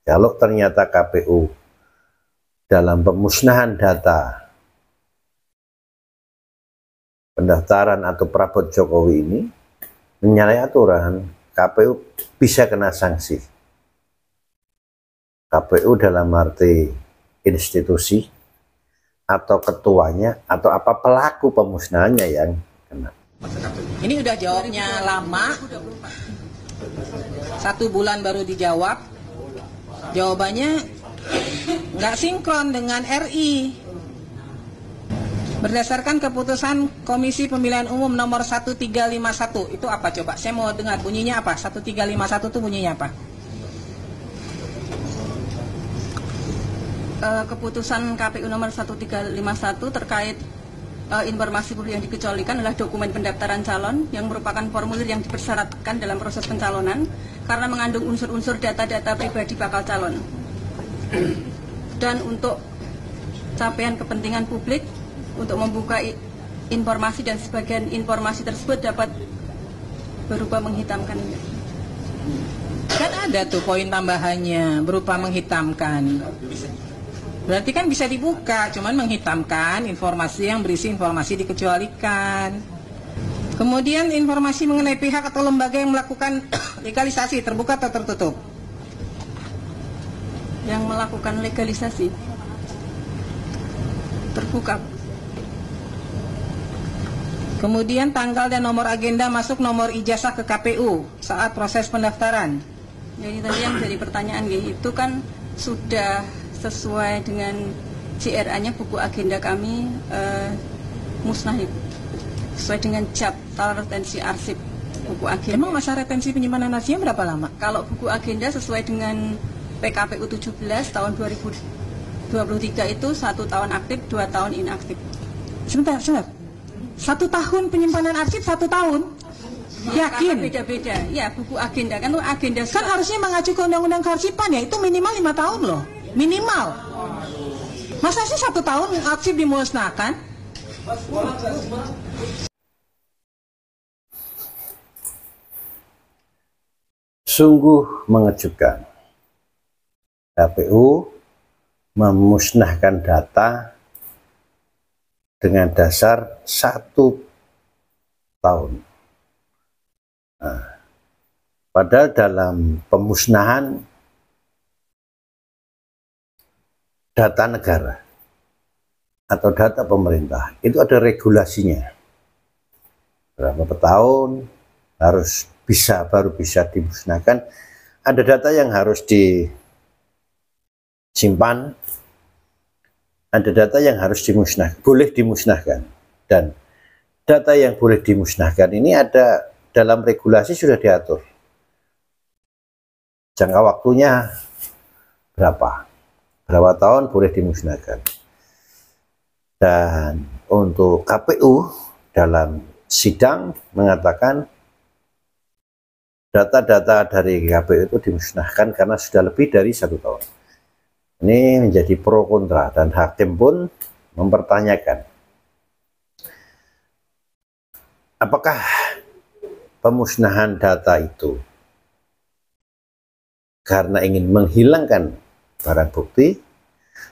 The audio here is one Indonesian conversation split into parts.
Kalau ternyata KPU dalam pemusnahan data pendaftaran atau perabot Jokowi ini menyalahi aturan, KPU bisa kena sanksi. KPU dalam arti institusi atau ketuanya atau apa pelaku pemusnahannya yang kena. Ini udah jawabnya lama, 1 bulan baru dijawab. Jawabannya nggak sinkron dengan RI. Berdasarkan keputusan Komisi Pemilihan Umum nomor 1351, itu apa coba? Saya mau dengar bunyinya apa? 1351 itu bunyinya apa? Keputusan KPU nomor 1351 terkait informasi yang dikecualikan adalah dokumen pendaftaran calon yang merupakan formulir yang dipersyaratkan dalam proses pencalonan karena mengandung unsur-unsur data-data pribadi bakal calon. Dan untuk capaian kepentingan publik, untuk membuka informasi dan sebagian informasi tersebut dapat berupa menghitamkan. Kan ada tuh poin tambahannya berupa menghitamkan. Berarti kan bisa dibuka, cuman menghitamkan informasi yang berisi informasi dikecualikan. Kemudian informasi mengenai pihak atau lembaga yang melakukan legalisasi terbuka atau tertutup? Yang melakukan legalisasi terbuka. Kemudian tanggal dan nomor agenda masuk nomor ijazah ke KPU saat proses pendaftaran. Jadi tadi yang jadi pertanyaan itu kan sudah sesuai dengan CRA-nya, buku agenda kami musnah, sesuai dengan JAP, retensi arsip buku agenda. Emang masa retensi penyimpanan arsipnya berapa lama? Kalau buku agenda sesuai dengan PKPU 17 tahun 2023 itu 1 tahun aktif, 2 tahun inaktif. Sebentar. 1 tahun penyimpanan arsip 1 tahun? Yakin? Beda-beda. Ya, buku agenda kan agenda kan harusnya mengacu ke undang-undang kearsipan ya, itu minimal 5 tahun loh. Minimal. Masa sih 1 tahun arsip dimusnahkan? Sungguh mengejutkan. KPU memusnahkan data dengan dasar 1 tahun. Nah, padahal dalam pemusnahan data negara atau data pemerintah itu ada regulasinya. Berapa tahun harus baru bisa dimusnahkan. Ada data yang harus disimpan, ada data yang harus boleh dimusnahkan, dan data yang boleh dimusnahkan ini ada dalam regulasi sudah diatur. Jangka waktunya berapa tahun boleh dimusnahkan. Dan untuk KPU dalam sidang mengatakan data-data dari KPU itu dimusnahkan karena sudah lebih dari 1 tahun. Ini menjadi pro kontra dan hakim pun mempertanyakan apakah pemusnahan data itu karena ingin menghilangkan barang bukti,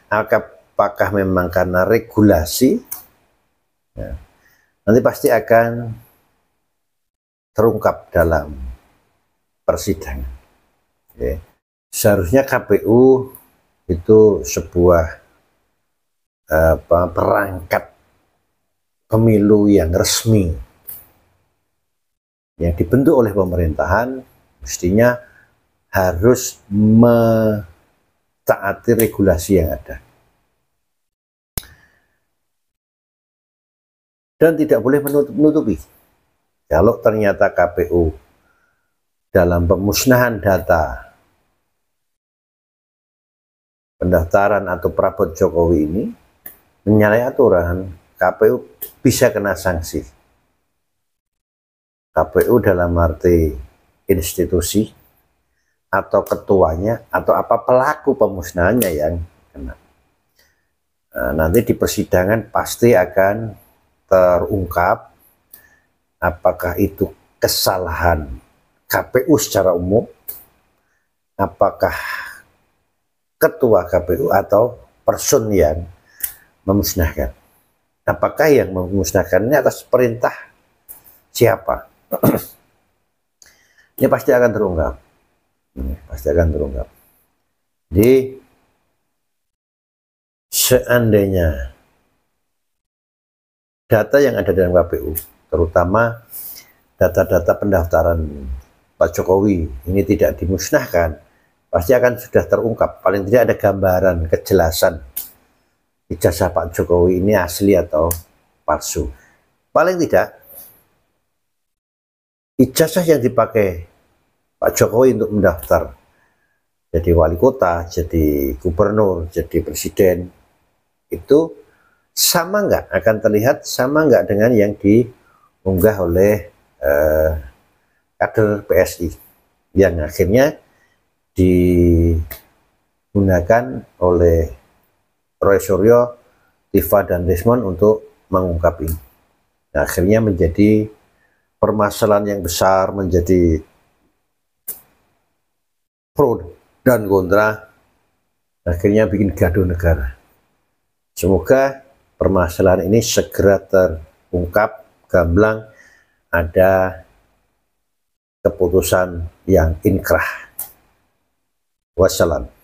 apakah memang karena regulasi, ya, nanti pasti akan terungkap dalam persidangan. Ya. Seharusnya KPU itu sebuah perangkat pemilu yang resmi yang dibentuk oleh pemerintahan, mestinya harus mentaati regulasi yang ada dan tidak boleh menutupi. Kalau ternyata KPU dalam pemusnahan data pendaftaran atau perabot Jokowi ini menyalahi aturan, KPU bisa kena sanksi. KPU dalam arti institusi atau ketuanya atau apa pelaku pemusnahannya yang kena. Nah, nanti di persidangan pasti akan terungkap apakah itu kesalahan KPU secara umum, apakah ketua KPU atau person yang memusnahkan. Apakah yang memusnahkan ini atas perintah siapa? Ini pasti akan terungkap. Jadi seandainya data yang ada dalam KPU, terutama data-data pendaftaran Pak Jokowi ini tidak dimusnahkan, pasti akan sudah terungkap. Paling tidak ada gambaran, kejelasan ijazah Pak Jokowi ini asli atau palsu. Paling tidak ijazah yang dipakai Pak Jokowi untuk mendaftar jadi wali kota, jadi gubernur, jadi presiden, itu sama nggak, akan terlihat sama nggak dengan yang diunggah oleh kader PSI yang akhirnya digunakan oleh Roy Suryo, Tifa, dan Desmond untuk mengungkap ini. Nah, akhirnya menjadi permasalahan yang besar, menjadi pro dan kontra, akhirnya bikin gaduh negara. Semoga permasalahan ini segera terungkap, gamblang, ada keputusan yang inkrah. Wassalam.